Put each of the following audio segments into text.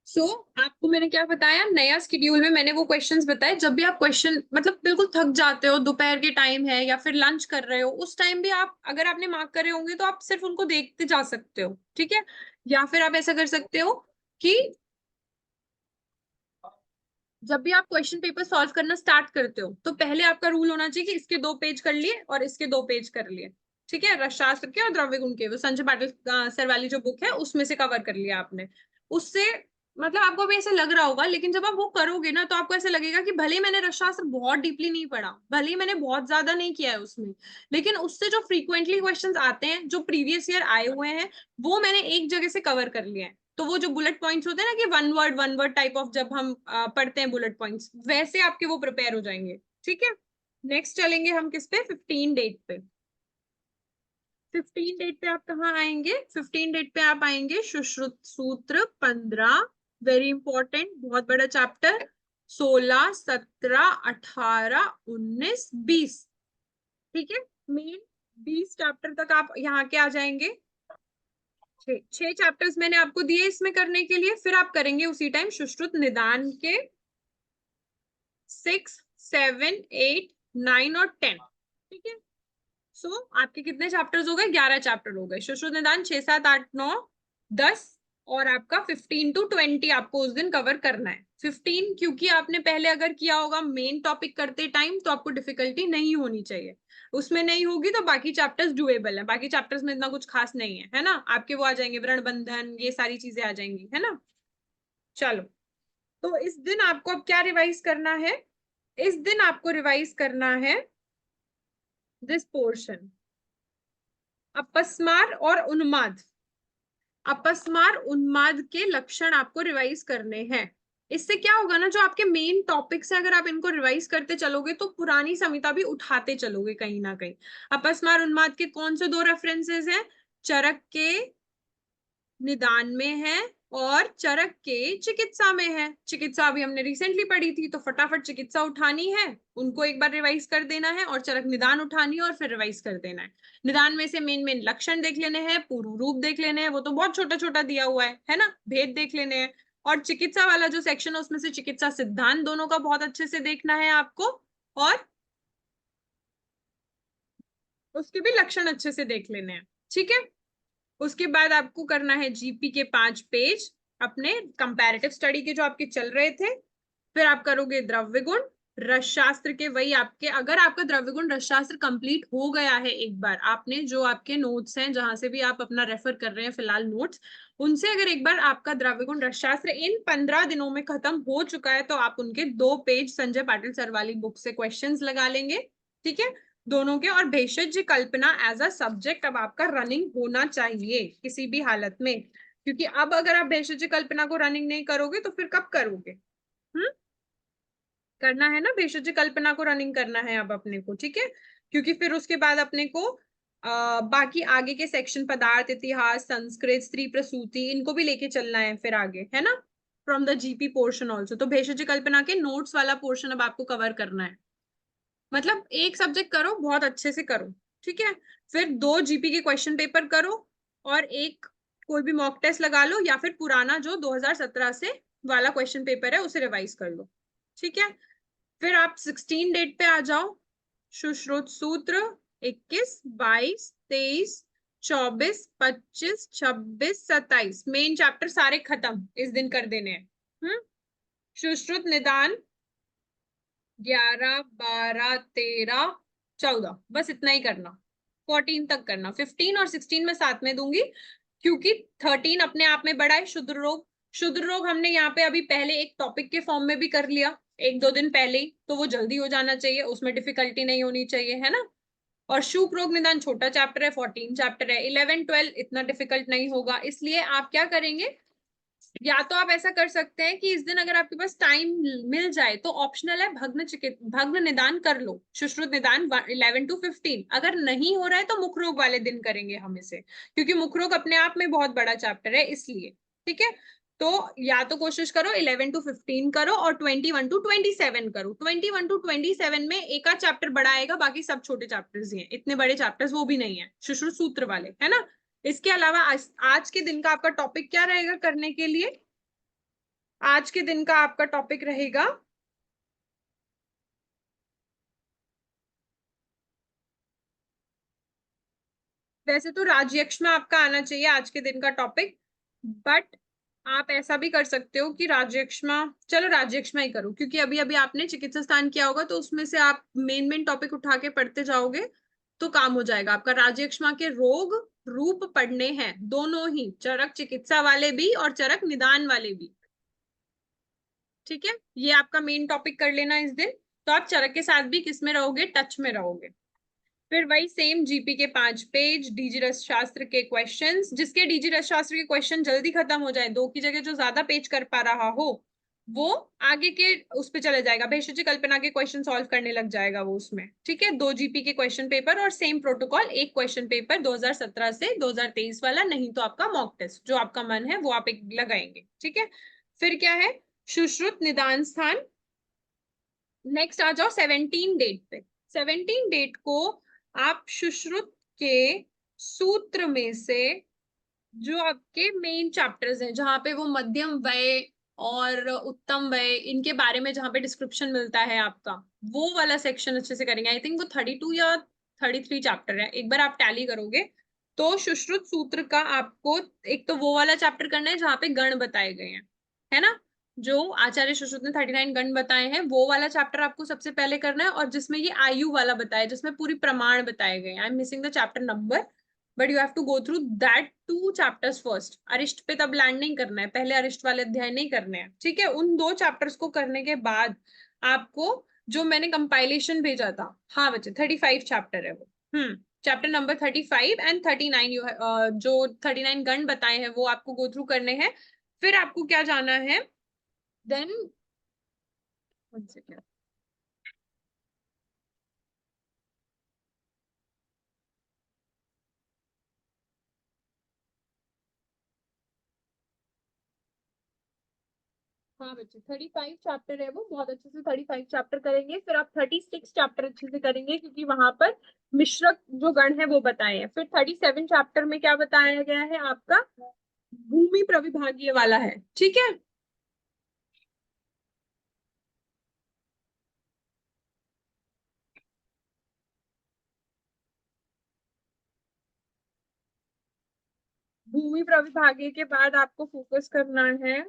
आपको मैंने क्या बताया, नया स्केड्यूल में मैंने वो क्वेश्चंस बताए। जब भी आप क्वेश्चन मतलब बिल्कुल थक जाते हो, दोपहर के टाइम है या फिर लंच कर रहे हो, उस टाइम भी आप अगर आपने मार्क करे होंगे तो आप सिर्फ उनको देखते जा सकते हो, ठीक है। या फिर आप ऐसा कर सकते हो कि जब भी आप क्वेश्चन पेपर सॉल्व करना स्टार्ट करते हो तो पहले आपका रूल होना चाहिए कि इसके 2 पेज कर लिए और इसके 2 पेज कर लिए, ठीक है। रसशास्त्र के और द्रव्य गुण के, वो संजय पाटिल सर वाली जो बुक है उसमें से कवर कर लिया आपने। उससे मतलब आपको अभी ऐसा लग रहा होगा, लेकिन जब आप वो करोगे ना तो आपको ऐसा लगेगा कि भले ही मैंने रसशास्त्र बहुत डीपली नहीं पढ़ा, भले ही मैंने बहुत ज्यादा नहीं किया है उसमें, लेकिन उससे जो फ्रीक्वेंटली क्वेश्चंस आते हैं जो प्रीवियस ईयर आए हुए हैं वो मैंने एक जगह से कवर कर लिया है। तो वो जो बुलेट पॉइंट्स होते हैं ना कि वन वर्ड टाइप ऑफ, जब हम पढ़ते हैं बुलेट पॉइंट्स, वैसे आपके वो प्रिपेयर हो जाएंगे, ठीक है। नेक्स्ट चलेंगे हम किस पे, 15 डेट पे। 15 डेट पे आप कहाँ आएंगे, 15 डेट पे आप आएंगे सुश्रुत सूत्र 15, वेरी इंपॉर्टेंट, बहुत बड़ा चैप्टर। 16, 17, 18, 19, 20, ठीक है। मेन 20 चैप्टर तक आप यहाँ के आ जाएंगे। 6 चैप्टर्स मैंने आपको दिए इसमें करने के लिए, फिर आप करेंगे उसी टाइम सुश्रुत निदान के 6, 7, 8, 9 और 10, ठीक है। आपके कितने चैप्टर्स हो गए, 11 चैप्टर हो गए। सुश्रुत निदान 6, 7, 8, 9, 10, और आपका 15 to 20 आपको उस दिन कवर करना है। 15 क्योंकि आपने पहले अगर किया होगा मेन टॉपिक करते टाइम तो आपको डिफिकल्टी नहीं होनी चाहिए, उसमें नहीं होगी तो बाकी चैप्टर्स डुएबल है। बाकी चैप्टर्स में इतना कुछ खास नहीं है, है ना। आपके वो आ जाएंगे, व्रण बंधन, ये सारी चीजें आ जाएंगी, है ना। चलो, तो इस दिन आपको अब क्या रिवाइज करना है, इस दिन आपको रिवाइज करना है दिस पोर्शन, अपस्मार और उन्माद। अपस्मार उन्माद के लक्षण आपको रिवाइज करने हैं। इससे क्या होगा ना, जो आपके मेन टॉपिक्स है अगर आप इनको रिवाइज करते चलोगे तो पुरानी संहिता भी उठाते चलोगे कहीं ना कहीं। अपस्मार उन्माद के कौन से 2 रेफरेंसेस हैं, चरक के निदान में है और चरक के चिकित्सा में है। चिकित्सा अभी हमने रिसेंटली पढ़ी थी तो फटाफट चिकित्सा उठानी है, उनको एक बार रिवाइज कर देना है, और चरक निदान उठानी है और फिर रिवाइज कर देना है। निदान में से मेन मेन लक्षण देख लेने हैं, पूर्व रूप देख लेने हैं, वो तो बहुत छोटा छोटा दिया हुआ है ना, भेद देख लेने हैं। और चिकित्सा वाला जो सेक्शन है उसमें से चिकित्सा सिद्धांत दोनों का बहुत अच्छे से देखना है आपको, और उसके भी लक्षण अच्छे से देख लेने हैं, ठीक है। उसके बाद आपको करना है जीपी के 5 पेज अपने कंपैरेटिव स्टडी के जो आपके चल रहे थे। फिर आप करोगे द्रव्य गुण, रसशास्त्र के वही आपके, अगर आपका द्रव्य गुण रसशास्त्र कंप्लीट हो गया है एक बार, आपने जो आपके नोट्स हैं जहां से भी आप अपना रेफर कर रहे हैं फिलहाल नोट्स, उनसे अगर एक बार आपका द्रव्य गुण रसशास्त्र इन 15 दिनों में खत्म हो चुका है तो आप उनके 2 पेज संजय पाटिल सर वाली बुक से क्वेश्चंस लगा लेंगे, ठीक है। दोनों के, और भेषज कल्पना एज अ सब्जेक्ट अब आपका रनिंग होना चाहिए किसी भी हालत में, क्योंकि अब अगर आप भेषज कल्पना को रनिंग नहीं करोगे तो फिर कब करोगे। करना है ना, भेषज कल्पना को रनिंग करना है अब अपने को, ठीक है। क्योंकि फिर उसके बाद अपने को बाकी आगे के सेक्शन, पदार्थ इतिहास, संस्कृत, स्त्री प्रसूति, इनको भी लेके चलना है फिर आगे, है ना, from the GP portion also. तो भेषज कल्पना के नोट्स वाला पोर्शन अब आपको कवर करना है। मतलब एक सब्जेक्ट करो, बहुत अच्छे से करो, ठीक है। फिर 2 जीपी के क्वेश्चन पेपर करो, और एक कोई भी मॉक टेस्ट लगा लो, या फिर पुराना जो 2017 से वाला क्वेश्चन पेपर है उसे रिवाइज कर लो, ठीक है। फिर आप 16 डेट पे आ जाओ। सुश्रुत सूत्र 21, 22, 23, 24, 25, 26, 27 मेन चैप्टर सारे खत्म इस दिन कर देने हैं। सुश्रुत निदान 11, 12, 13, 14, बस इतना ही करना। 14 तक करना, 15 और 16 में साथ में दूंगी, क्योंकि 13 अपने आप में बड़ा है। शुद्र रोग, शुद्र रोग हमने यहाँ पे अभी पहले एक टॉपिक के फॉर्म में भी कर लिया 1-2 दिन पहले ही, तो वो जल्दी हो जाना चाहिए, उसमें डिफिकल्टी नहीं होनी चाहिए, है ना। और शूक रोग निदान छोटा चैप्टर है, 14 चैप्टर है, 11-12 इतना डिफिकल्ट नहीं होगा। इसलिए आप क्या करेंगे, या तो आप ऐसा कर सकते हैं कि इस दिन अगर आपके पास टाइम मिल जाए तो ऑप्शनल है भग्न निदान कर लो, सुश्रुत निदान 11 to 15। अगर नहीं हो रहा है तो मुख रोग वाले दिन करेंगे हम इसे, क्योंकि मुख रोग अपने आप में बहुत बड़ा चैप्टर है इसलिए, ठीक है। तो या तो कोशिश करो 11 to 15 करो, और 21 to 27 करो। 21 to 27 में एक आध चैप्टर बड़ा आएगा, बाकी सब छोटे चैप्टर्स ही हैं, इतने बड़े चैप्टर्स वो भी नहीं है सुश्रुत सूत्र वाले, है ना। इसके अलावा आज के दिन का आपका टॉपिक क्या रहेगा करने के लिए, आज के दिन का आपका टॉपिक रहेगा वैसे तो राजयक्ष में आपका आना चाहिए आज के दिन का टॉपिक, बट आप ऐसा भी कर सकते हो कि राजयक्ष में, चलो राजयक्ष में ही करो, क्योंकि अभी अभी आपने चिकित्सा स्थान किया होगा तो उसमें से आप मेन मेन टॉपिक उठा के पढ़ते जाओगे तो काम हो जाएगा आपका। राजयक्ष में के रोग रूप पढ़ने हैं, दोनों ही, चरक चिकित्सा वाले भी और चरक निदान वाले भी। ठीक है, ये आपका मेन टॉपिक कर लेना इस दिन। तो आप चरक के साथ भी किस में रहोगे, टच में रहोगे। फिर वही सेम जीपी के 5 पेज, डीजी रस शास्त्र के क्वेश्चंस, जिसके डीजी रस शास्त्र के क्वेश्चन जल्दी खत्म हो जाए, दो की जगह जो ज्यादा पेज कर पा रहा हो वो आगे के उस पे चले जाएगा, भेषज कल्पना के क्वेश्चन सॉल्व करने लग जाएगा वो उसमें। ठीक है, 2 जीपी के क्वेश्चन पेपर और सेम प्रोटोकॉल, एक क्वेश्चन पेपर 2017 से 2023 वाला, नहीं तो आपका मॉक टेस्ट, जो आपका मन है वो आप एक लगाएंगे। ठीक है, फिर क्या है, सुश्रुत निदान स्थान। नेक्स्ट आ जाओ 17 डेट पे। 17 डेट को आप सुश्रुत के सूत्र में से जो आपके मेन चैप्टर्स हैं, जहां पे वो मध्यम व्यय और उत्तम व्यय, इनके बारे में जहां पे डिस्क्रिप्शन मिलता है आपका, वो वाला सेक्शन अच्छे से करेंगे। आई थिंक वो 32 या 33 चैप्टर है, एक बार आप टैली करोगे तो सुश्रुत सूत्र का आपको एक तो वो वाला चैप्टर करना है जहां पे गण बताए गए हैं, है ना, जो आचार्य सुश्रुत ने 39 गण बताए हैं, वो वाला चैप्टर आपको सबसे पहले करना है, और जिसमें ये आयु वाला बताया, जिसमें पूरी प्रमाण बताए गए हैं। I am missing the chapter number, but you have to go through that 2 chapters first. अरिष्ट पे तब लैंड नहीं करना है, पहले अरिष्ट वाले अध्याय नहीं करने हैं। ठीक है, उन 2 चैप्टर्स को करने के बाद आपको जो मैंने कंपाइलेशन भेजा था, हाँ बच्चे 35 चैप्टर है वो, चैप्टर नंबर 35 एंड 39, यू जो 39 गण बताए हैं वो आपको गो थ्रू करने हैं। फिर आपको क्या जाना है देन, हाँ बच्चे 35 चैप्टर है वो, बहुत अच्छे से 35 चैप्टर करेंगे। फिर आप 36 चैप्टर अच्छे से करेंगे, क्योंकि वहां पर मिश्रक जो गण है वो बताए हैं। फिर 37 चैप्टर में क्या बताया गया है आपका, भूमि प्रविभागीय वाला है। ठीक है, भूमि प्रविभागीय के बाद आपको फोकस करना है,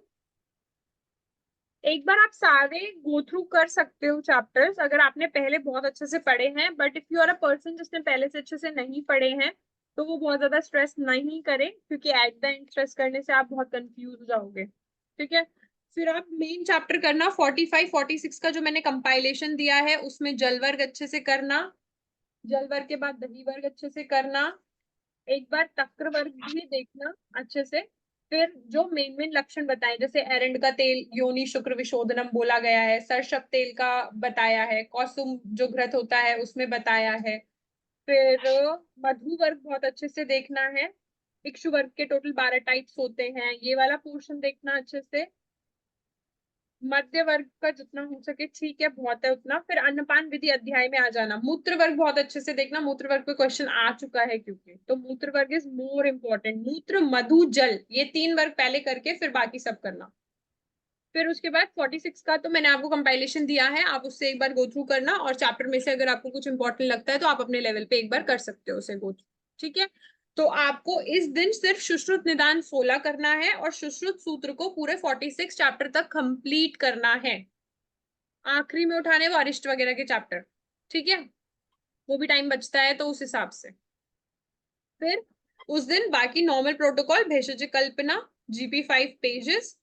एक बार आप सारे गो थ्रू कर सकते हो चैप्टर्स अगर आपने पहले बहुत अच्छे से पढ़े हैं, but if you are a person जिसने पहले से अच्छे से नहीं पढ़े हैं तो वो बहुत ज्यादा स्ट्रेस नहीं करे, क्योंकि एट द एंड स्ट्रेस करने से आप बहुत कंफ्यूज हो जाओगे। ठीक है, फिर आप मेन चैप्टर करना 45 46 का जो मैंने कंपाइलेशन दिया है, उसमें जल वर्ग अच्छे से करना, जल वर्ग के बाद दही वर्ग अच्छे से करना, एक बार तक्र वर्ग भी देखना अच्छे से। फिर जो मेन मेन लक्षण बताए, जैसे एरंड का तेल योनि शुक्र विशोधनम बोला गया है, सरसप तेल का बताया है, कौसुम जो घृत होता है उसमें बताया है। फिर मधु वर्ग बहुत अच्छे से देखना है, इक्षु वर्ग के टोटल 12 टाइप्स होते हैं, ये वाला पोर्शन देखना अच्छे से। मध्य वर्ग का जितना हो सके ठीक है, बहुत है उतना। फिर अन्नपान विधि अध्याय में आ जाना, मूत्र वर्ग बहुत अच्छे से देखना, मूत्र वर्ग पे क्वेश्चन आ चुका है, क्योंकि तो मूत्र वर्ग इज मोर इम्पोर्टेंट। मूत्र मधु जल, ये 3 वर्ग पहले करके फिर बाकी सब करना। फिर उसके बाद 46 का तो मैंने आपको कंपाइलेशन दिया है, आप उससे एक बार गो थ्रू करना, और चैप्टर में से अगर आपको कुछ इंपॉर्टेंट लगता है तो आप अपने लेवल पे एक बार कर सकते हो उसे गो थ्रू। ठीक है, तो आपको इस दिन सिर्फ सुश्रुत निदान 16 करना है और सुश्रुत सूत्र को पूरे 46 चैप्टर तक कंप्लीट करना है। आखिरी में उठाने वो अरिष्ट वगैरह के चैप्टर। ठीक है, वो भी टाइम बचता है तो उस हिसाब से। फिर उस दिन बाकी नॉर्मल प्रोटोकॉल, भेषज कल्पना, GP 5 पेजेस,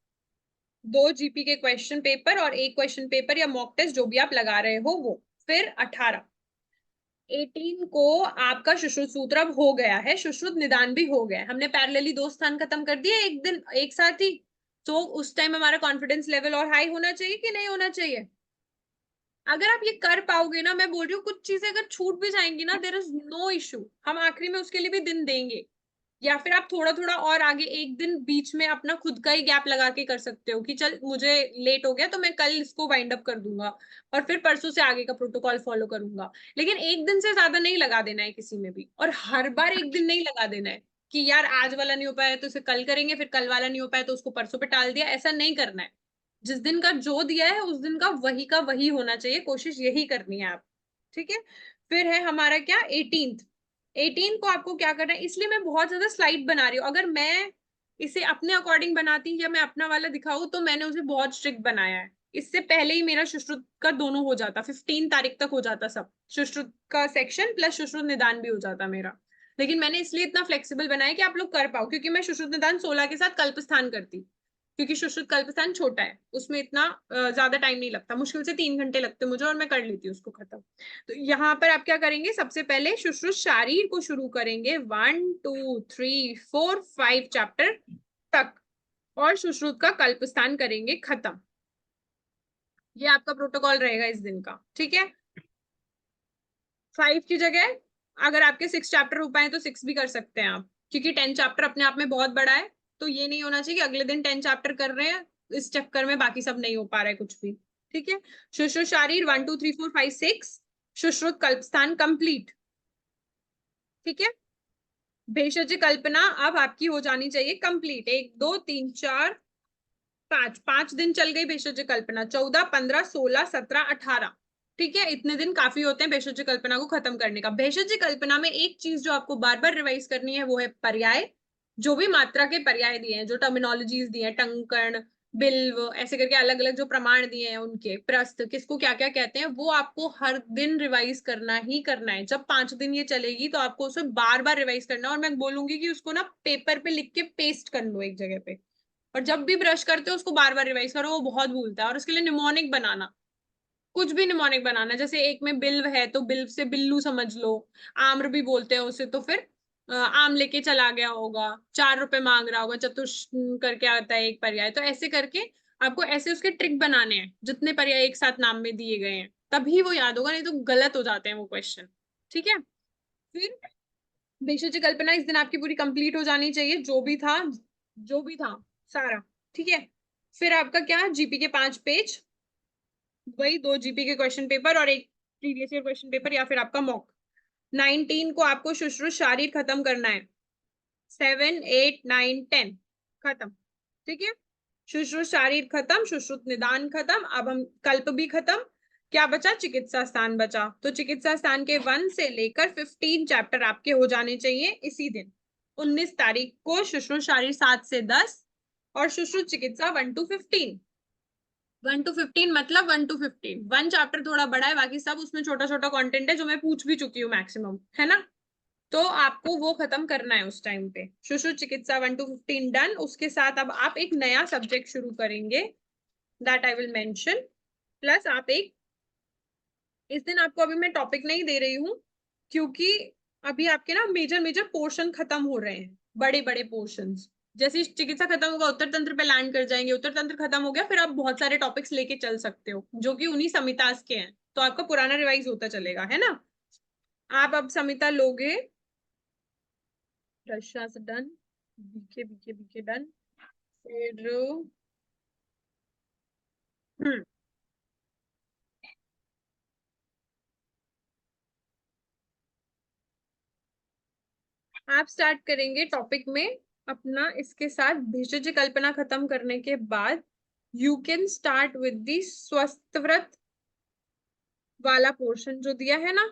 2 GP के क्वेश्चन पेपर और एक क्वेश्चन पेपर या मॉक टेस्ट जो भी आप लगा रहे हो वो। फिर 18 को आपका सुश्रुत सूत्र अब हो गया है, सुश्रुत निदान भी हो गया है, हमने पैरेलली 2 स्थान खत्म कर दिए एक दिन एक साथ ही। तो उस टाइम हमारा कॉन्फिडेंस लेवल और हाई होना चाहिए कि नहीं होना चाहिए। अगर आप ये कर पाओगे ना, मैं बोल रही हूँ, कुछ चीजें अगर छूट भी जाएंगी ना, देर इज नो इशू, हम आखिरी में उसके लिए भी दिन देंगे। या फिर आप थोड़ा थोड़ा और आगे एक दिन बीच में अपना खुद का ही गैप लगा के कर सकते हो, कि चल मुझे लेट हो गया तो मैं कल इसको वाइंड अप कर दूंगा और फिर परसों से आगे का प्रोटोकॉल फॉलो करूंगा। लेकिन एक दिन से ज्यादा नहीं लगा देना है किसी में भी, और हर बार एक दिन नहीं लगा देना है कि यार आज वाला नहीं हो पाया तो उसे कल करेंगे, फिर कल वाला नहीं हो पाया तो उसको परसों पे टाल दिया, ऐसा नहीं करना है। जिस दिन का जो दिया है उस दिन का वही होना चाहिए, कोशिश यही करनी है आप, ठीक है। फिर है हमारा क्या 18th। 18 को आपको क्या करना है, इसलिए मैं बहुत ज्यादा स्लाइड बना रही हूँ। अगर मैं इसे अपने अकॉर्डिंग बनाती या मैं अपना वाला दिखाऊं तो मैंने उसे बहुत स्ट्रिक्ट बनाया है। इससे पहले ही मेरा सुश्रुत का दोनों हो जाता, 15 तारीख तक हो जाता सब, सुश्रुत का सेक्शन प्लस सुश्रुत निदान भी हो जाता मेरा। लेकिन मैंने इसलिए इतना फ्लेक्सिबल बनाया कि आप लोग कर पाओ, क्योंकि मैं सुश्रुत निदान 16 के साथ कल्प स्थान करती, क्योंकि सुश्रुत कल्पस्थान छोटा है, उसमें इतना ज्यादा टाइम नहीं लगता, मुश्किल से 3 घंटे लगते मुझे और मैं कर लेती हूँ उसको खत्म। तो यहाँ पर आप क्या करेंगे, सबसे पहले सुश्रुत शारीर को शुरू करेंगे 1 2 3 4 5 चैप्टर तक, और सुश्रुत का कल्पस्थान करेंगे खत्म। ये आपका प्रोटोकॉल रहेगा इस दिन का, ठीक है। 5 की जगह अगर आपके 6 चैप्टर हो पाए तो 6 भी कर सकते हैं आप, क्योंकि 10 चैप्टर अपने आप में बहुत बड़ा है। तो ये नहीं होना चाहिए कि अगले दिन 10 चैप्टर कर रहे हैं, इस चक्कर में बाकी सब नहीं हो पा रहा है कुछ भी, ठीक है। सुश्रुत शारीर 1 2 3 4 5 6, सुश्रुत कल्पस्थान कंप्लीट, ठीक है। भेषज कल्पना अब आपकी हो जानी चाहिए कंप्लीट, 1 2 3 4 5, 5 दिन चल गई भेषज कल्पना, 14 15 16 17 18, ठीक है। इतने दिन काफी होते हैं भेषज कल्पना को खत्म करने का। भेषज कल्पना में एक चीज जो आपको बार बार रिवाइज करनी है वो है पर्याय, जो भी मात्रा के पर्याय दिए हैं, जो टर्मिनोलॉजीज दिए हैं, टंकण बिल्व ऐसे करके अलग अलग जो प्रमाण दिए हैं, उनके प्रस्थ किसको क्या क्या कहते हैं, वो आपको हर दिन रिवाइज करना ही करना है। जब 5 दिन ये चलेगी तो आपको उसे बार बार रिवाइज करना है, और मैं बोलूंगी कि उसको ना पेपर पे लिख के पेस्ट कर लो एक जगह पे, और जब भी ब्रश करते हो उसको बार बार रिवाइज करो, वो बहुत भूलता है। और उसके लिए निमोनिक बनाना, कुछ भी निमोनिक बनाना, जैसे एक में बिल्व है तो बिल्व से बिल्लू समझ लो, आम्र भी बोलते हैं उसे, तो फिर आम लेके चला गया होगा, 4 रुपए मांग रहा होगा, चतुष करके आता है एक पर्याय, तो ऐसे करके आपको ऐसे उसके ट्रिक बनाने हैं, जितने पर्याय एक साथ नाम में दिए गए हैं तभी वो याद होगा, नहीं तो गलत हो जाते हैं वो क्वेश्चन, ठीक है। फिर भेषज कल्पना इस दिन आपकी पूरी कंप्लीट हो जानी चाहिए, जो भी था सारा, ठीक है। फिर आपका क्या, जीपी के 5 पेज, वही 2 जीपी के क्वेश्चन पेपर और एक प्रीवियस ईयर क्वेश्चन पेपर या फिर आपका मॉक। 19 को आपको सुश्रुत शारीर खत्म करना है, 7 8 9 10 खत्म, ठीक है। सुश्रुत शारीर खत्म, सुश्रुत निदान खत्म, अब हम कल्प भी खत्म। क्या बचा, चिकित्सा स्थान बचा। तो चिकित्सा स्थान के 1 से लेकर 15 चैप्टर आपके हो जाने चाहिए इसी दिन, 19 तारीख को सुश्रुत शारीर 7 से 10 और सुश्रुत चिकित्सा 1 to 15। 1 to 15 मतलब 1 to 15, 1 चैप्टर थोड़ा बड़ा है, बाकी सब उसमें छोटा छोटा कंटेंट है जो मैं पूछ भी चुकी हूँ मैक्सिमम, है ना। तो आपको वो खत्म करना है उस टाइम पे। सुश्रुत चिकित्सा 1 to 15 डन। उसके साथ अब आप एक नया सब्जेक्ट शुरू करेंगे, that I will mention. Plus आप एक, इस दिन आपको अभी मैं टॉपिक नहीं दे रही हूँ, क्योंकि अभी आपके ना मेजर मेजर पोर्शन खत्म हो रहे हैं, बड़े बड़े पोर्शन। जैसे चिकित्सा खत्म होगा उत्तर तंत्र पे लैंड कर जाएंगे, उत्तर तंत्र खत्म हो गया फिर आप बहुत सारे टॉपिक्स लेके चल सकते हो जो कि उन्हीं समितास के हैं, तो आपका पुराना रिवाइज होता चलेगा, है ना। आप अब समिता लोगे, रक्षा से done, BK BK BK done. फिर हम्म आप स्टार्ट करेंगे टॉपिक में अपना, इसके साथ भेषज कल्पना खत्म करने के बाद you can start with the स्वस्थ व्रत वाला पोर्शन जो दिया है ना,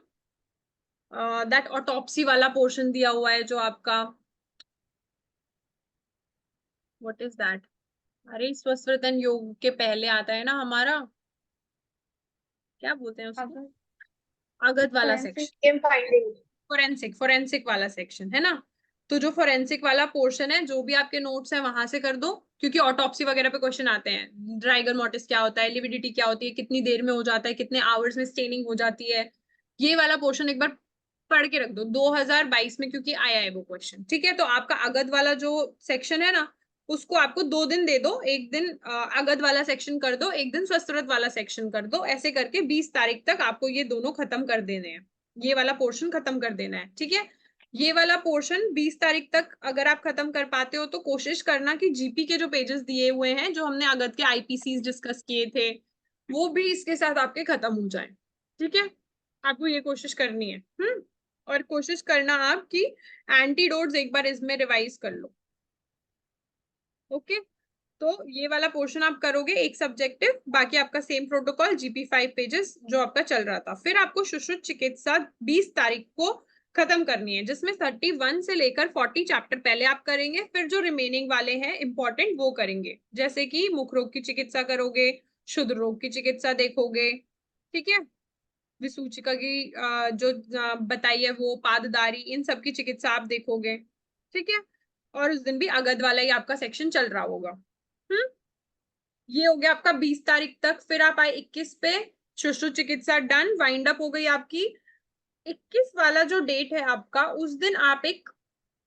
दैट ऑटोप्सी वाला पोर्शन दिया हुआ है जो आपका, व्हाट इज दैट, अरे स्वस्थ व्रत एंड योग के पहले आता है ना हमारा, क्या बोलते हैं उसको, अगत वाला सेक्शन, फोरेंसिक, फोरेंसिक वाला सेक्शन है ना। तो जो फोरेंसिक वाला पोर्शन है, जो भी आपके नोट्स है वहां से कर दो, क्योंकि ऑटोप्सी वगैरह पे क्वेश्चन आते हैं, ड्राइगर मोटिस क्या होता है, लिविडिटी क्या होती है, कितनी देर में हो जाता है, कितने आवर्स में स्टेनिंग हो जाती है, ये वाला पोर्शन एक बार पढ़ के रख दो, 2022 में क्योंकि आया है वो क्वेश्चन, ठीक है। तो आपका अगध वाला जो सेक्शन है ना, उसको आपको 2 दिन दे दो, एक दिन अगध वाला सेक्शन कर दो, एक दिन स्वस्थ वाला सेक्शन कर दो, ऐसे करके 20 तारीख तक आपको ये दोनों खत्म कर देने हैं, ये वाला पोर्शन खत्म कर देना है, ठीक है। ये वाला पोर्शन 20 तारीख तक अगर आप खत्म कर पाते हो तो कोशिश करना कि जीपी के जो पेजेस दिए हुए हैं, जो हमने अगध के आईपीसी डिस्कस किए थे, वो भी इसके साथ आपके खत्म हो जाए, ठीक है। आपको ये कोशिश करनी है। और कोशिश करना आप कि एंटीडोट्स एक बार इसमें रिवाइज कर लो, ओके। तो ये वाला पोर्शन आप करोगे एक सब्जेक्टिव, बाकी आपका सेम प्रोटोकॉल GP5 पेजेस जो आपका चल रहा था। फिर आपको सुश्रुत चिकित्सा 20 तारीख को खत्म करनी है, जिसमें 31 से लेकर 40 चैप्टर पहले आप करेंगे, फिर जो रिमेनिंग वाले हैं इंपॉर्टेंट वो करेंगे, जैसे कि मुख रोग की चिकित्सा करोगे, शुद्ध रोग की चिकित्सा देखोगे, ठीक है, विसूचिका की जो बताई है वो, पाददारी, इन सब की चिकित्सा आप देखोगे, ठीक है। और उस दिन भी अगध वाला ही आपका सेक्शन चल रहा होगा। ये हो गया आपका 20 तारीख तक। फिर आप आए 21 पे, सुश्रुत चिकित्सा डन, वाइंड अप हो गई आपकी। 21 वाला जो डेट है आपका, उस दिन आप एक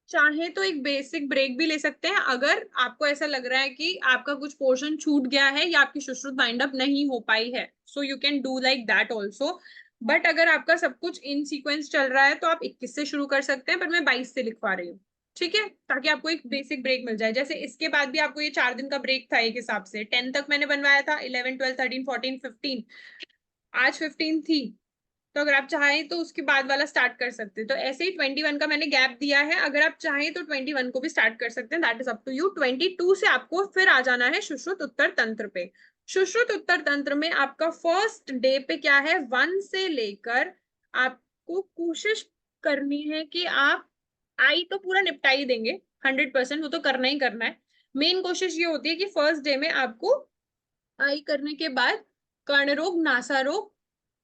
चाहे तो एक बेसिक ब्रेक भी ले सकते हैं, अगर आपको ऐसा लग रहा है कि आपका कुछ पोर्शन छूट गया है या आपकी सुश्रुत वाइंड अप नहीं हो पाई है, so you can do like that also. But अगर आपका सब कुछ इन सीक्वेंस चल रहा है तो आप 21 से शुरू कर सकते हैं, पर मैं 22 से लिखवा रही हूँ, ठीक है, ताकि आपको एक बेसिक ब्रेक मिल जाए। जैसे इसके बाद भी आपको ये 4 दिन का ब्रेक था एक हिसाब से, 10 तक मैंने बनवाया था, 11 12 13 14 15, आज 15 थी, तो अगर आप चाहें तो उसके बाद वाला स्टार्ट कर सकते हैं। तो ऐसे ही 21 का मैंने गैप दिया है, अगर आप चाहें तो 21 को भी स्टार्ट कर सकते हैं, that is up to you. 22 से आपको फिर आ जाना है सुश्रुत उत्तर तंत्र पे। सुश्रुत उत्तर तंत्र में आपका फर्स्ट डे पे क्या है, 1 से लेकर आपको कोशिश करनी है कि आप आई तो पूरा निपटा ही देंगे 100%, वो तो करना ही करना है। मेन कोशिश ये होती है कि फर्स्ट डे में आपको आई करने के बाद कर्ण रोग, नासा रोग,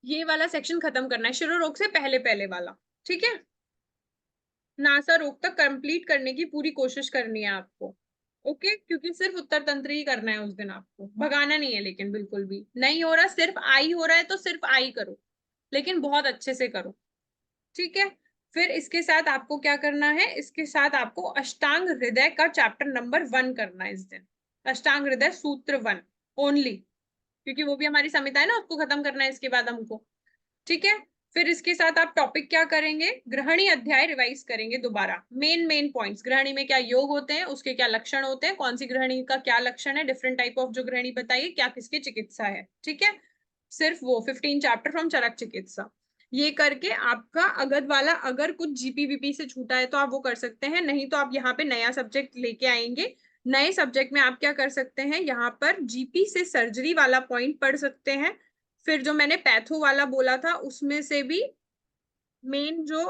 ये वाला सेक्शन खत्म करना है, शिरो रोग से पहले पहले वाला, ठीक है। नासा रोग तक कंप्लीट करने की पूरी कोशिश करनी है आपको, ओके, क्योंकि सिर्फ उत्तर तंत्र ही करना है उस दिन, आपको भगाना नहीं है। लेकिन बिल्कुल भी नहीं हो रहा, सिर्फ आई हो रहा है तो सिर्फ आई करो, लेकिन बहुत अच्छे से करो, ठीक है। फिर इसके साथ आपको क्या करना है, इसके साथ आपको अष्टांग हृदय का चैप्टर नंबर 1 करना है इस दिन, अष्टांग हृदय सूत्र 1 ओनली, क्योंकि वो भी हमारी संहिता है ना, उसको खत्म करना है इसके बाद हमको, ठीक है। फिर इसके साथ आप टॉपिक क्या करेंगे, ग्रहणी अध्याय रिवाइज करेंगे दोबारा, मेन मेन पॉइंट्स, ग्रहणी में क्या योग होते हैं, उसके क्या लक्षण होते हैं, कौन सी ग्रहणी का क्या लक्षण है, डिफरेंट टाइप ऑफ जो ग्रहणी बताइए, क्या किसकी चिकित्सा है, ठीक है। सिर्फ वो 15 चैप्टर फ्रॉम चरक चिकित्सा, ये करके आपका अगध वाला अगर कुछ जीपीवीपी से छूटा है तो आप वो कर सकते हैं, नहीं तो आप यहाँ पे नया सब्जेक्ट लेके आएंगे। नए सब्जेक्ट में आप क्या कर सकते हैं, यहाँ पर जीपी से सर्जरी वाला पॉइंट पढ़ सकते हैं। फिर जो मैंने पैथो वाला बोला था उसमें से भी मेन जो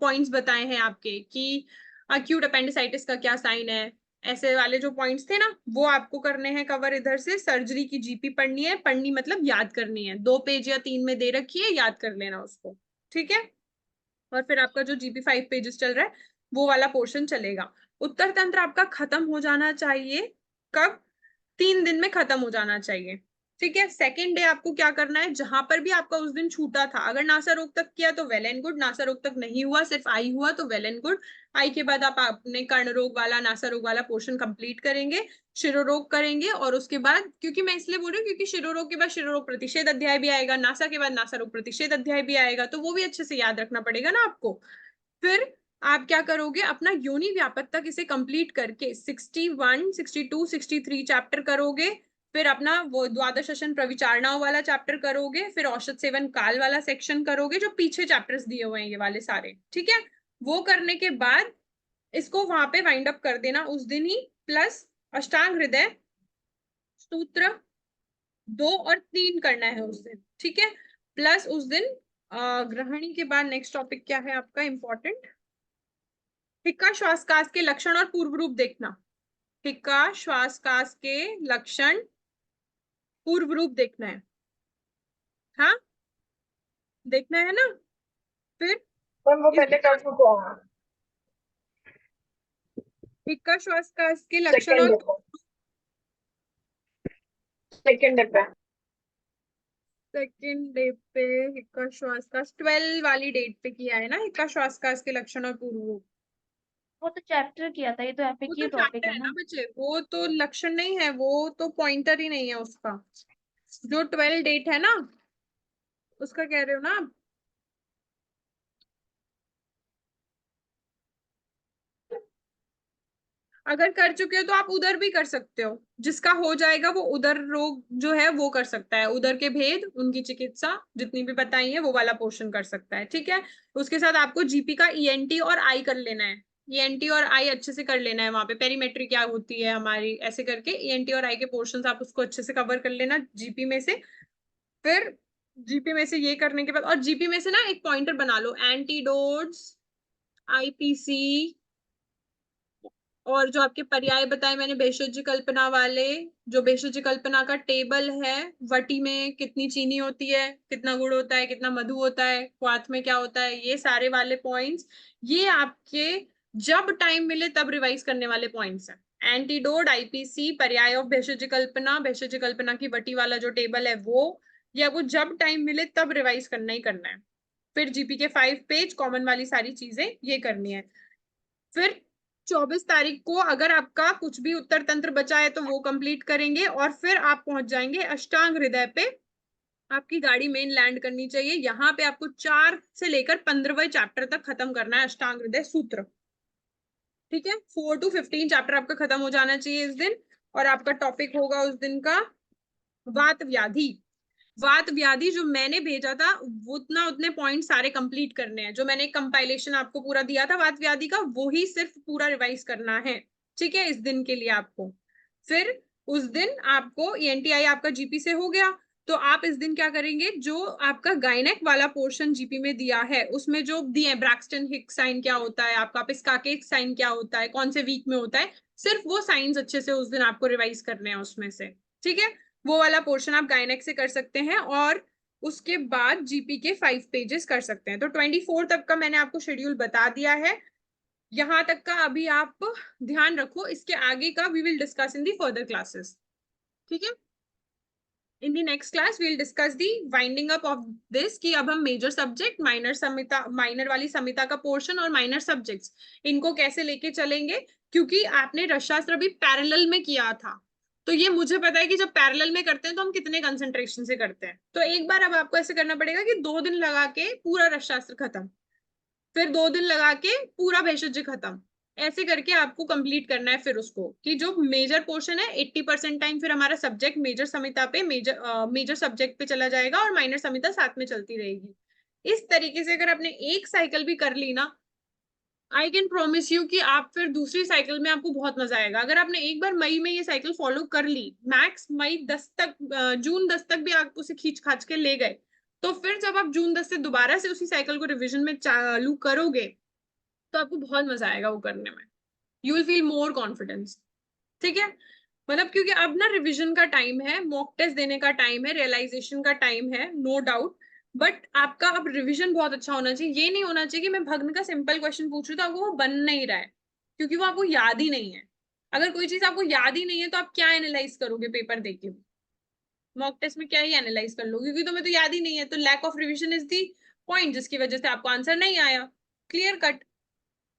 पॉइंट्स बताए हैं आपके कि अक्यूट अपेंडिसाइटिस का क्या साइन है, ऐसे वाले जो पॉइंट्स थे ना, वो आपको करने हैं कवर। इधर से सर्जरी की जीपी पढ़नी है, पढ़नी मतलब याद करनी है, 2 पेज या 3 में दे रखी है, याद कर लेना उसको, ठीक है। और फिर आपका जो GP5 पेजेस चल रहा है वो वाला पोर्शन चलेगा। उत्तर तंत्र आपका खत्म हो जाना चाहिए कब, 3 दिन में खत्म हो जाना चाहिए, ठीक है। सेकेंड डे आपको क्या करना है, जहां पर भी आपका उस दिन छूटा था, अगर नासा रोग तक किया तो वेल एंड गुड, नासा रोग तक नहीं हुआ, सिर्फ आई हुआ तो वेल एंड गुड। आई के बाद आप अपने कर्ण रोग वाला, नासा रोग वाला पोर्शन कंप्लीट करेंगे, शिरोरोग करेंगे, और उसके बाद, क्योंकि मैं इसलिए बोल रही हूँ क्योंकि शिरोरोग के बाद शिरोरोग प्रतिषेध अध्याय भी आएगा, नासा के बाद नासा रोग प्रतिषेध अध्याय भी आएगा, तो वो भी अच्छे से याद रखना पड़ेगा ना आपको। फिर आप क्या करोगे, अपना योनि व्यापक तक इसे कंप्लीट करके 61 62 63 चैप्टर करोगे। फिर अपना वो द्वादश आसन प्रविचारणाओं वाला चैप्टर करोगे, फिर औषध सेवन काल वाला सेक्शन करोगे, जो पीछे चैप्टर्स दिए हुए हैं ये वाले सारे, ठीक है। वो करने के बाद इसको वहां पे वाइंड अप कर देना उस दिन ही, प्लस अष्टांग हृदय सूत्र 2 और 3 करना है उस दिन, ठीक है। प्लस उस दिन ग्रहणी के बाद नेक्स्ट टॉपिक क्या है आपका इंपॉर्टेंट, हिक्का श्वासकाश के लक्षण और पूर्व रूप देखना, हिक्का श्वासकाश के लक्षण पूर्व रूप देखना है, हाँ देखना है ना। फिर वो पहले कर चुके हैं, हिक्का श्वासकाश के लक्षण और सेकेंड डे पे सेकेंड डे पे हिक्का श्वासकाश 12 वाली डेट पे किया है ना, हिक्का श्वासकाश के लक्षण और पूर्व रूप। वो तो चैप्टर किया था, ये तो एपिक वो की तो टॉपिक चैप्टर है है ना ना। बच्चे, वो तो लक्षण नहीं है, वो तो पॉइंटर ही नहीं है उसका, जो 12 डेट है ना उसका कह रहे हो ना आप। अगर कर चुके हो तो आप उधर भी कर सकते हो, जिसका हो जाएगा वो उधर रोग जो है वो कर सकता है, उधर के भेद उनकी चिकित्सा जितनी भी बताई है वो वाला पोर्शन कर सकता है, ठीक है। उसके साथ आपको जीपी का ENT और आई कर लेना है, ENT और आई अच्छे से कर लेना है, वहां पे पेरीमेट्री क्या होती है हमारी, ऐसे करके ENT और आई के पोर्शंस आप उसको अच्छे से कवर कर लेना जीपी में से। फिर जीपी में से ये करने के बाद, और जीपी में से ना एक पॉइंटर बना लो, एंटीडोट्स, आईपीसी, और जो आपके पर्याय बताए मैंने भेषज कल्पना वाले, जो भेषज कल्पना का टेबल है, वटी में कितनी चीनी होती है, कितना गुड़ होता है, कितना मधु होता है, क्वाथ में क्या होता है, ये सारे वाले पॉइंट्स, ये आपके जब टाइम मिले तब रिवाइज करने वाले पॉइंट्स हैं। एंटीडोट, आईपीसी, पर्याय ऑफ भेषज कल्पना की वटी वाला जो टेबल है वो, ये आपको जब टाइम मिले तब रिवाइज करना ही करना है। फिर जीपी के 5 पेज कॉमन वाली सारी चीजें ये करनी है। फिर 24 तारीख को अगर आपका कुछ भी उत्तर तंत्र बचा है तो वो कंप्लीट करेंगे, और फिर आप पहुंच जाएंगे अष्टांग हृदय पे। आपकी गाड़ी मेन लैंड करनी चाहिए, यहाँ पे आपको 4 से लेकर 15वें चैप्टर तक खत्म करना है अष्टांग हृदय सूत्र। ठीक है, 4 to 15 चैप्टर आपका खत्म हो जाना चाहिए इस दिन। और आपका टॉपिक होगा उस दिन का वात व्याधि। वात व्याधि जो मैंने भेजा था वो उतने पॉइंट सारे कंप्लीट करने हैं, जो मैंने कंपाइलेशन आपको पूरा दिया था वात व्याधि का, वो ही सिर्फ पूरा रिवाइज करना है। ठीक है, इस दिन के लिए आपको। फिर उस दिन आपको ENTI आपका जीपी से हो गया, तो आप इस दिन क्या करेंगे, जो आपका गायनेक वाला पोर्शन जीपी में दिया है उसमें जो दिए ब्रैक्सटन हिक्स साइन क्या होता है, आपका पिस्काके साइन क्या होता है, कौन से वीक में होता है, सिर्फ वो साइंस अच्छे से उस दिन आपको रिवाइज करने हैं उसमें से। ठीक है, वो वाला पोर्शन आप गायनेक से कर सकते हैं, और उसके बाद जीपी के 5 पेजेस कर सकते हैं। तो 24 तक का मैंने आपको शेड्यूल बता दिया है, यहां तक का अभी आप ध्यान रखो, इसके आगे का we will discuss in the further classes. ठीक है, in the next class we will discuss the winding up of this, कि अब हम मेजर सब्जेक्ट, माइनर समिता, माइनर वाली समिता का पोर्शन और माइनर सब्जेक्ट्स, इनको कैसे लेके चलेंगे, क्योंकि आपने रसशास्त्र भी पैरेलल में किया था, तो ये मुझे पता है कि जब पैरेलल में करते हैं तो हम कितने कंसंट्रेशन से करते हैं। तो एक बार अब आपको ऐसे करना पड़ेगा कि 2 दिन लगा के पूरा रसशास्त्र खत्म, फिर 2 दिन लगा के पूरा भेषज खत्म, ऐसे करके आपको कंप्लीट करना है। फिर उसको कि जो मेजर पोर्शन है 80% टाइम फिर हमारा सब्जेक्ट मेजर समिता पे, मेजर सब्जेक्ट पे चला जाएगा, और माइनर समिता साथ में चलती रहेगी। इस तरीके से अगर आपने एक साइकिल भी कर ली ना, आई कैन प्रोमिस यू कि आप फिर दूसरी साइकिल में आपको बहुत मजा आएगा। अगर आपने एक बार मई में ये साइकिल फॉलो कर ली, मैक्स मई 10 तक, जून 10 तक भी आप उसे खींच खाच के ले गए, तो फिर जब आप जून 10 से दोबारा से उसी साइकिल को रिविजन में चालू करोगे तो आपको बहुत मजा आएगा वो करने में। You will feel more confidence. ठीक है, मतलब क्योंकि अब ना रिविजन का टाइम है, मॉक टेस्ट देने का टाइम है, रियलाइजेशन का टाइम है, नो डाउट, बट आपका अब रिविजन बहुत अच्छा होना चाहिए। ये नहीं होना चाहिए कि मैं भग्न का सिंपल क्वेश्चन पूछ रही हूँ तो आपको वो बन नहीं रहा है, क्योंकि वो आपको याद ही नहीं है। अगर कोई चीज आपको याद ही नहीं है तो आप क्या एनालाइज करोगे पेपर देके, मॉक टेस्ट में क्या ही एनालाइज कर लो, क्योंकि तुम्हें तो याद ही नहीं है। तो lack of revision is the point जिसकी वजह से आपको आंसर नहीं आया। Clear cut.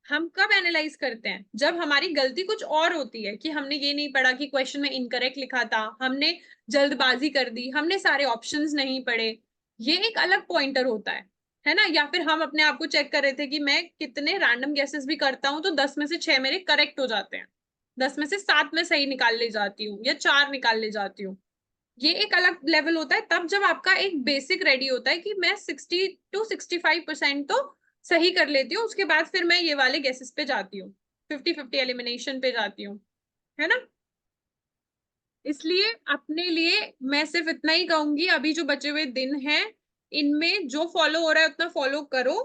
हम कब एनालाइज करते हैं, जब हमारी गलती कुछ और होती है, कि हमने ये नहीं पढ़ा कि क्वेश्चन में इनकरेक्ट लिखा था, हमने जल्दबाजी कर दी, हमने सारे ऑप्शंस नहीं पढ़े, ये एक अलग पॉइंटर होता है ना। या फिर हम अपने आप को चेक कर रहे थे कि मैं कितने रैंडम गेसेस भी करता हूं तो 10 में से 6 मेरे करेक्ट हो जाते हैं, 10 में से 7 में सही निकाल ले जाती हूँ या 4 निकाल ले जाती हूँ। ये एक अलग लेवल होता है तब जब आपका एक बेसिक रेडी होता है कि मैं 60 to 65% तो सही कर लेती हूँ, उसके बाद फिर मैं ये वाले गेसेस पे जाती हूँ, 50-50 एलिमिनेशन पे जाती हूँ, है ना। इसलिए अपने लिए मैं सिर्फ इतना ही कहूंगी, अभी जो बचे हुए दिन हैं इनमें जो फॉलो हो रहा है उतना फॉलो करो,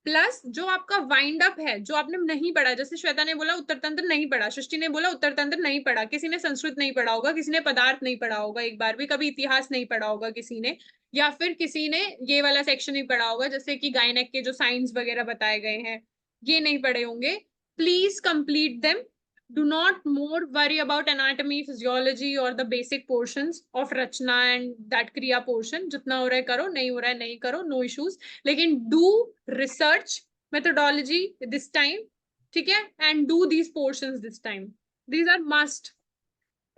प्लस जो आपका वाइंड अप है, जो आपने नहीं पढ़ा, जैसे श्वेता ने बोला उत्तर तंत्र नहीं पढ़ा, सृष्टि ने बोला उत्तर तंत्र नहीं पढ़ा, किसी ने संस्कृत नहीं पढ़ा होगा, किसी ने पदार्थ नहीं पढ़ा होगा, एक बार भी कभी इतिहास नहीं पढ़ा होगा किसी ने, या फिर किसी ने ये वाला सेक्शन नहीं पढ़ा होगा, जैसे कि गायनेक के जो साइंस वगैरह बताए गए हैं ये नहीं पढ़े होंगे। Please complete them, do not more worry about anatomy, physiology or the basic portions of rachna and that kriya portion। जितना हो रहा है करो, नहीं हो रहा है नहीं करो, no issues, लेकिन do research methodology this time। ठीक है, and do these portions this time, these are must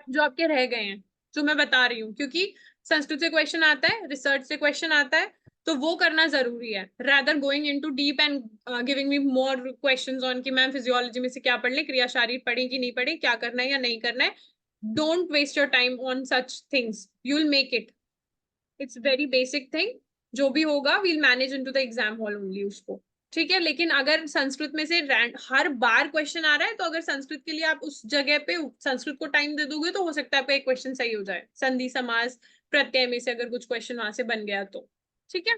जो आपके रह गए हैं, जो मैं बता रही हूँ, क्योंकि संस्कृत से क्वेश्चन आता है, रिसर्च से क्वेश्चन आता है, तो वो करना जरूरी है, rather going into deep and giving me more questions on कि मैम फिजियोलॉजी में से क्या पढ़ ले, क्रिया शारीर पढ़ी कि नहीं पढ़ी, क्या करना है या नहीं करना है। Don't waste your time on such things, you will make it, it's very basic thing, जो भी होगा will manage into the exam hall only उसको। ठीक है, लेकिन अगर संस्कृत में से हर बार क्वेश्चन आ रहा है तो अगर संस्कृत के लिए आप उस जगह पे संस्कृत को टाइम दे दोगे तो हो सकता है आपका एक क्वेश्चन सही हो जाए, संधि समास प्रत्यय में से अगर कुछ क्वेश्चन वहां से बन गया तो। ठीक है,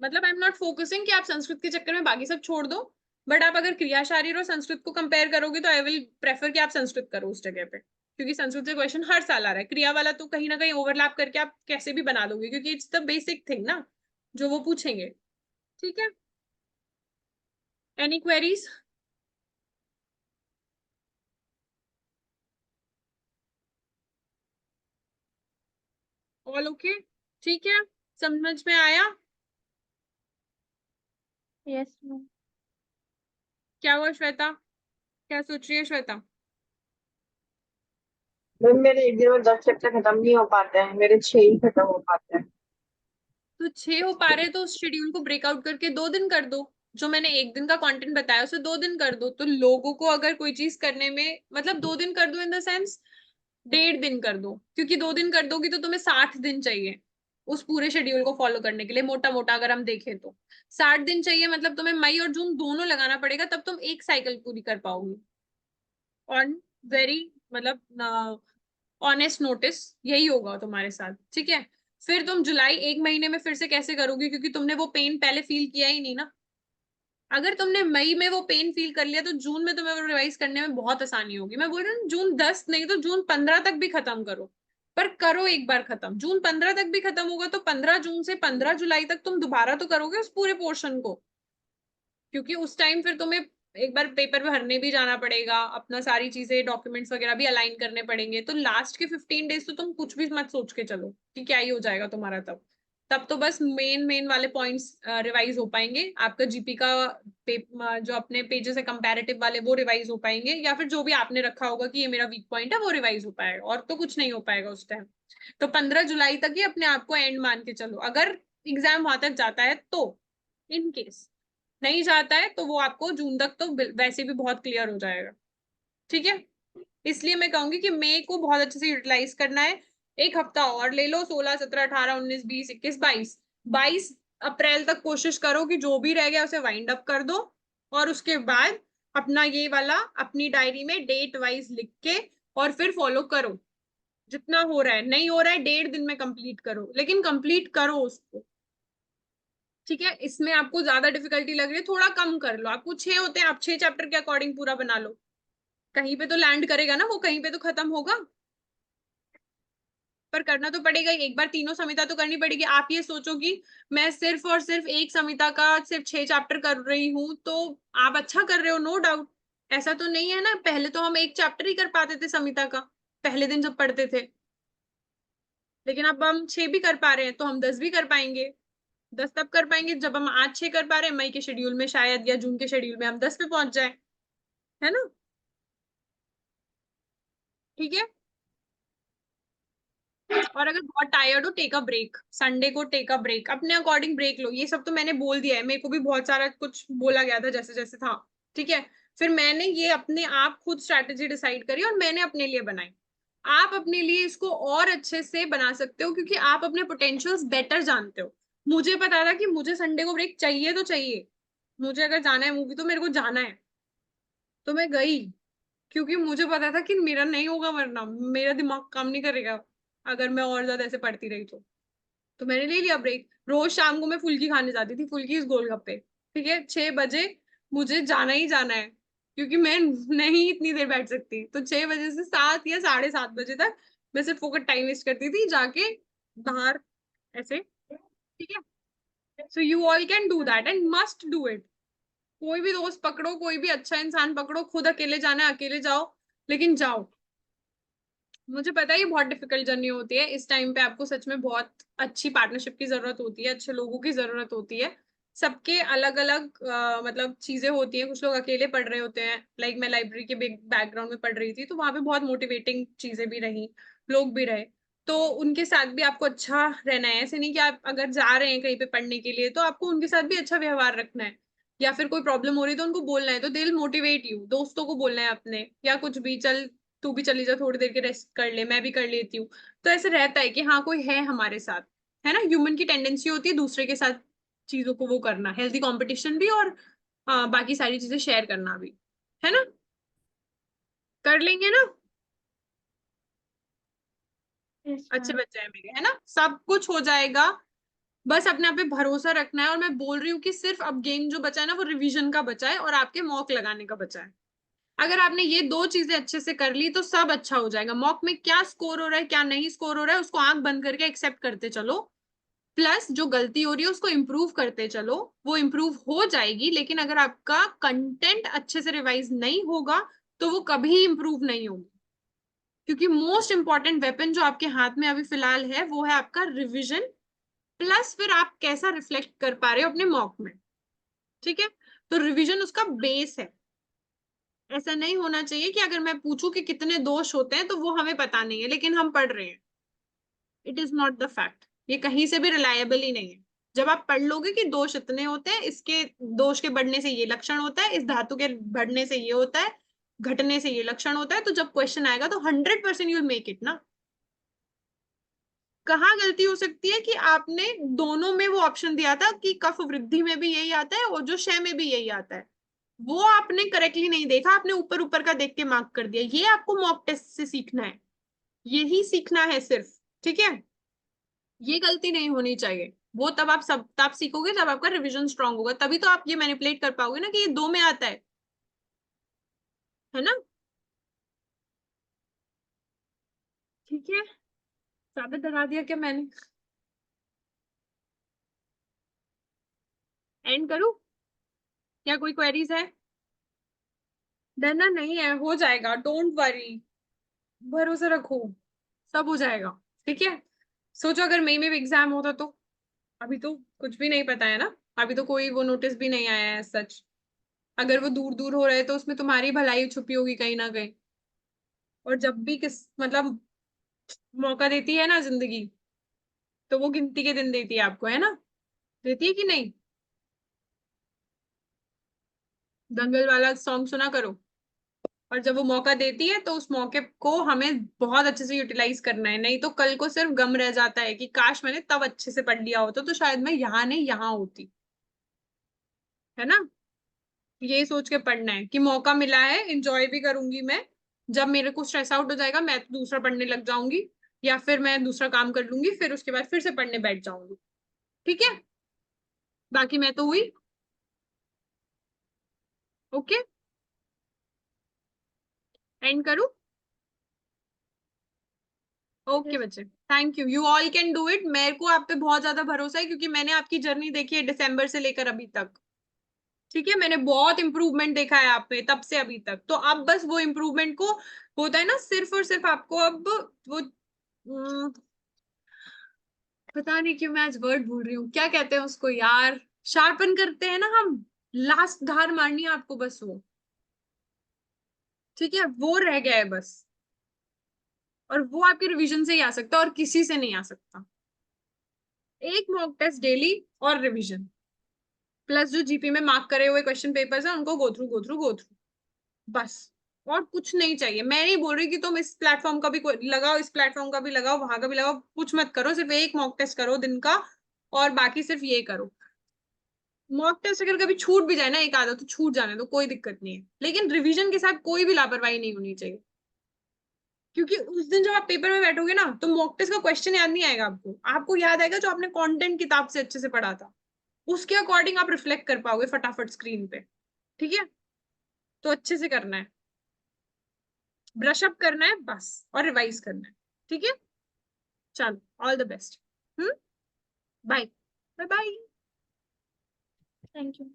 मतलब आई एम नॉट फोकसिंग कि आप संस्कृत के चक्कर में बाकी सब छोड़ दो, बट आप अगर क्रिया शारीर और संस्कृत को कंपेयर करोगे तो आई विल प्रेफर कि आप संस्कृत करो उस जगह पे, क्योंकि संस्कृत से क्वेश्चन हर साल आ रहा है। क्रिया वाला तो कहीं ना कहीं ओवरलैप करके आप कैसे भी बना दोगे, क्योंकि इट्स द बेसिक थिंग ना जो वो पूछेंगे। ठीक है, एनी क्वेरीज? All okay? ठीक है, समझ में आया? Yes ma'am. क्या हुआ श्वेता, क्या सोच रही है श्वेता? मैम मेरे एक दिन में 10 चैप्टर खत्म नहीं हो पाते हैं, मेरे 6 ही खत्म हो पाते हैं। तो 6 हो पा रहे तो उस शेड्यूल को ब्रेकआउट करके 2 दिन कर दो। जो मैंने एक दिन का कंटेंट बताया उसे 2 दिन कर दो, तो लोगों को अगर कोई चीज करने में मतलब 2 दिन कर दो इन द सेंस 1.5 दिन कर दो, क्योंकि 2 दिन कर दोगी तो तुम्हें 60 दिन चाहिए उस पूरे शेड्यूल को फॉलो करने के लिए। मोटा मोटा अगर हम देखें तो 60 दिन चाहिए, मतलब तुम्हें मई और जून दोनों लगाना पड़ेगा, तब तुम एक साइकिल पूरी कर पाओगी। ऑन वेरी मतलब ऑनेस्ट नोटिस यही होगा तुम्हारे साथ। ठीक है, फिर तुम जुलाई 1 महीने में फिर से कैसे करोगे, क्योंकि तुमने वो पेन पहले फील किया ही नहीं ना। अगर तुमने मई में वो पेन फील कर लिया तो जून में तुम्हें वो रिवाइज करने में बहुत आसानी होगी। मैं बोल रही हूँ जून 10 नहीं तो जून 15 तक भी खत्म करो, पर करो एक बार खत्म। जून 15 तक भी खत्म होगा तो 15 जून से 15 जुलाई तक तुम दोबारा तो करोगे उस पूरे पोर्शन को, क्योंकि उस टाइम फिर तुम्हें एक बार पेपर भरने भी जाना पड़ेगा, अपना सारी चीजें डॉक्यूमेंट्स वगैरह भी अलाइन करने पड़ेंगे। तो लास्ट के 15 डेज तो तुम कुछ भी मत सोच के चलो कि क्या ही हो जाएगा तुम्हारा। तब तब तो बस मेन मेन वाले पॉइंट्स रिवाइज हो पाएंगे। आपका जीपी का जो अपने पेजेस है कंपैरेटिव वाले वो रिवाइज हो पाएंगे, या फिर जो भी आपने रखा होगा कि ये मेरा वीक पॉइंट है वो रिवाइज हो पाएगा, और तो कुछ नहीं हो पाएगा उस टाइम। तो 15 जुलाई तक ही अपने आप को एंड मान के चलो, अगर एग्जाम वहां तक जाता है तो। इन केस नहीं जाता है तो वो आपको जून तक तो वैसे भी बहुत क्लियर हो जाएगा। ठीक है, इसलिए मैं कहूंगी कि मई को बहुत अच्छे से यूटिलाइज करना है। एक हफ्ता और ले लो, 16 17 18 19 20 21 22 22 अप्रैल तक कोशिश करो कि जो भी रह गया उसे वाइंड अप कर दो, और उसके बाद अपना ये वाला अपनी डायरी में डेट वाइज लिख के और फिर फॉलो करो। जितना हो रहा है, नहीं हो रहा है 1.5 दिन में कंप्लीट करो, लेकिन कंप्लीट करो उसको। ठीक है, इसमें आपको ज्यादा डिफिकल्टी लग रही है थोड़ा कम कर लो। आपको 6 होते हैं, आप 6 चैप्टर के अकॉर्डिंग पूरा बना लो। कहीं पे तो लैंड करेगा ना वो, कहीं पे तो खत्म होगा, पर करना तो पड़ेगा ही। एक बार तीनों संहिता तो करनी पड़ेगी। आप ये सोचो कि मैं सिर्फ और सिर्फ एक संहिता का सिर्फ 6 चैप्टर कर रही हूँ, तो आप अच्छा कर रहे हो, नो डाउट। ऐसा तो नहीं है ना, पहले तो हम एक चैप्टर ही कर पाते थे संहिता का पहले दिन जब पढ़ते थे, लेकिन अब हम 6 भी कर पा रहे हैं तो हम 10 भी कर पाएंगे। 10 तब कर पाएंगे जब हम आज 6 कर पा रहे हैं, मई के शेड्यूल में शायद या जून के शेड्यूल में हम 10 पे पहुंच जाए, है ना। ठीक है, और अगर बहुत टायर्ड हो टेक अ ब्रेक, संडे को टेक अ ब्रेक, अपने अकॉर्डिंग ब्रेक लो। ये सब तो मैंने बोल दिया है, मेरे को भी बहुत सारा कुछ बोला गया था जैसे जैसे था। ठीक है, फिर मैंने ये अपने आप खुद स्ट्रैटेजी डिसाइड करी और मैंने अपने लिए बनाई। आप अपने लिए इसको और अच्छे से बना सकते हो, क्योंकि आप अपने पोटेंशियल्स बेटर जानते हो। मुझे पता था कि मुझे संडे को ब्रेक चाहिए तो चाहिए, मुझे अगर जाना है मूवी तो मेरे को जाना है, तो मैं गई, क्योंकि मुझे पता था कि मेरा नहीं होगा, वरना मेरा दिमाग काम नहीं करेगा अगर मैं और ज्यादा ऐसे पढ़ती रही तो मैंने ले लिया ब्रेक। रोज शाम को मैं फुल्की खाने जाती थी, फुल्की इस गोलगप्पे। ठीक है, 6 बजे मुझे जाना ही जाना है, क्योंकि मैं नहीं इतनी देर बैठ सकती। तो 6 बजे से 7 या 7:30 बजे तक मैं सिर्फ फोकट टाइम वेस्ट करती थी जाके बाहर ऐसे। ठीक है, so you all can do that and must do it. कोई भी दोस्त पकड़ो, कोई भी अच्छा इंसान पकड़ो, खुद अकेले जाना है अकेले जाओ, लेकिन जाओ। मुझे पता है ये बहुत डिफिकल्ट जर्नी होती है, इस टाइम पे आपको सच में बहुत अच्छी पार्टनरशिप की जरूरत होती है, अच्छे लोगों की जरूरत होती है। सबके अलग अलग मतलब चीजें होती हैं। कुछ लोग अकेले पढ़ रहे होते हैं, लाइक मैं लाइब्रेरी के बैकग्राउंड में पढ़ रही थी तो वहां पे बहुत मोटिवेटिंग चीजें भी रही, लोग भी रहे, तो उनके साथ भी आपको अच्छा रहना है। ऐसे नहीं कि आप अगर जा रहे हैं कहीं पे पढ़ने के लिए तो आपको उनके साथ भी अच्छा व्यवहार रखना है, या फिर कोई प्रॉब्लम हो रही है तो उनको बोलना है, तो दे विल मोटिवेट यू। दोस्तों को बोलना है अपने, या कुछ भी, चल तू भी चली जा थोड़ी देर के रेस्ट कर ले, मैं भी कर लेती हूँ। तो ऐसे रहता है कि हाँ कोई है हमारे साथ, है ना। ह्यूमन की टेंडेंसी होती है दूसरे के साथ चीजों को वो करना, हेल्दी कंपटीशन भी और बाकी सारी चीजें शेयर करना भी, है ना? कर लेंगे ना? Yes, अच्छे ma'am. बच्चे हैं मेरे, है ना? सब कुछ हो जाएगा, बस अपने आप पे भरोसा रखना है। और मैं बोल रही हूँ कि सिर्फ अब गेम जो बचा है ना वो रिवीजन का बचा है और आपके मॉक लगाने का बचा है। अगर आपने ये दो चीजें अच्छे से कर ली तो सब अच्छा हो जाएगा। मॉक में क्या स्कोर हो रहा है क्या नहीं स्कोर हो रहा है उसको आंख बंद करके एक्सेप्ट करते चलो, प्लस जो गलती हो रही है उसको इम्प्रूव करते चलो, वो इम्प्रूव हो जाएगी। लेकिन अगर आपका कंटेंट अच्छे से रिवाइज नहीं होगा तो वो कभी इम्प्रूव नहीं होगी, क्योंकि मोस्ट इंपॉर्टेंट वेपन जो आपके हाथ में अभी फिलहाल है वो है आपका रिविजन, प्लस फिर आप कैसा रिफ्लेक्ट कर पा रहे हो अपने मॉक में। ठीक है, तो रिवीजन उसका बेस है। ऐसा नहीं होना चाहिए कि अगर मैं पूछूं कि कितने दोष होते हैं तो वो हमें पता नहीं है लेकिन हम पढ़ रहे हैं। It is not the fact, ये कहीं से भी रिलायबल ही नहीं है। जब आप पढ़ लोगे कि दोष इतने होते हैं, इसके दोष के बढ़ने से ये लक्षण होता है, इस धातु के बढ़ने से ये होता है, घटने से ये लक्षण होता है, तो जब क्वेश्चन आएगा तो 100% यू मेक इट ना। कहाँ गलती हो सकती है कि आपने दोनों में वो ऑप्शन दिया था कि कफ वृद्धि में भी यही आता है और जो क्षय में भी यही आता है, वो आपने करेक्टली नहीं देखा, आपने ऊपर ऊपर का देख के मार्क कर दिया। ये आपको मॉक टेस्ट से सीखना है, यही सीखना है सिर्फ। ठीक है, ये गलती नहीं होनी चाहिए। वो तब आप सब तब सीखोगे जब आपका रिवीजन स्ट्रांग होगा, तभी तो आप ये मैनिपुलेट कर पाओगे ना कि ये दो में आता है ना? ठीक है, ज्यादा डरा दिया क्या मैंने? एंड करूं? क्या कोई क्वेरीज है? डरना नहीं है, हो जाएगा, डोंट वरी, भरोसा रखो, सब हो जाएगा। ठीक है, सोचो अगर मई में भी एग्जाम होता तो। अभी तो कुछ भी नहीं पता है ना, अभी तो कोई वो नोटिस भी नहीं आया है सच। अगर वो दूर दूर हो रहे तो उसमें तुम्हारी भलाई छुपी होगी कहीं ना कहीं। और जब भी किस मतलब मौका देती है ना जिंदगी, तो वो गिनती के दिन देती है आपको, है ना? देती है कि नहीं? दंगल वाला सॉन्ग सुना करो। और जब वो मौका देती है तो उस मौके को हमें बहुत अच्छे से यूटिलाइज करना है, नहीं तो कल को सिर्फ गम रह जाता है कि काश मैंने तब अच्छे से पढ़ लिया होता तो शायद मैं यहाँ नहीं यहाँ होती। है ना? ये सोच के पढ़ना है कि मौका मिला है, इंजॉय भी करूंगी मैं। जब मेरे को स्ट्रेस आउट हो जाएगा मैं तो दूसरा पढ़ने लग जाऊंगी, या फिर मैं दूसरा काम कर लूंगी, फिर उसके बाद फिर से पढ़ने बैठ जाऊंगी। ठीक है, बाकी मैं तो हुई। ओके, एंड करूँ? Okay Yes. बच्चे, thank you, you all can do it. मेरे को आप पे बहुत ज्यादा भरोसा है क्योंकि मैंने आपकी जर्नी देखी है दिसंबर से लेकर अभी तक। ठीक है, मैंने बहुत इंप्रूवमेंट देखा है आप पे तब से अभी तक। तो अब बस वो इंप्रूवमेंट को होता है ना, सिर्फ और सिर्फ आपको अब वो पता नहीं क्यों मैं आज वर्ड भूल रही हूँ, क्या कहते हैं उसको यार, शार्पन करते हैं ना हम, लास्ट धार मारनी है आपको बस वो। ठीक है, वो रह गया है बस। और वो आपके रिवीजन से ही आ सकता है और किसी से नहीं आ सकता। एक मॉक टेस्ट डेली और रिवीजन, प्लस जो जीपी में मार्क करे हुए क्वेश्चन पेपर्स है उनको go through go through go through, बस। और कुछ नहीं चाहिए। मैं नहीं बोल रही कि तुम इस प्लेटफॉर्म का भी लगाओ, इस प्लेटफॉर्म का भी लगाओ, वहां का भी लगाओ, कुछ मत करो, सिर्फ एक मॉक टेस्ट करो दिन का और बाकी सिर्फ ये करो। मॉक टेस्ट अगर कभी छूट भी जाए ना एक आधा तो छूट जाने दो, कोई दिक्कत नहीं है, लेकिन रिवीजन के साथ कोई भी लापरवाही नहीं होनी चाहिए। क्योंकि उस दिन जब आप पेपर में बैठोगे ना तो मॉक टेस्ट का क्वेश्चन याद नहीं आएगा आपको, आपको याद आएगा जो आपने कंटेंट किताब से अच्छे से पढ़ा था, उसके अकॉर्डिंग आप रिफ्लेक्ट कर पाओगे फटाफट स्क्रीन पे। ठीक है, तो अच्छे से करना है, ब्रश अप करना है बस और रिवाइज करना है। ठीक है, चलो, all the best. Bye bye bye. Thank you.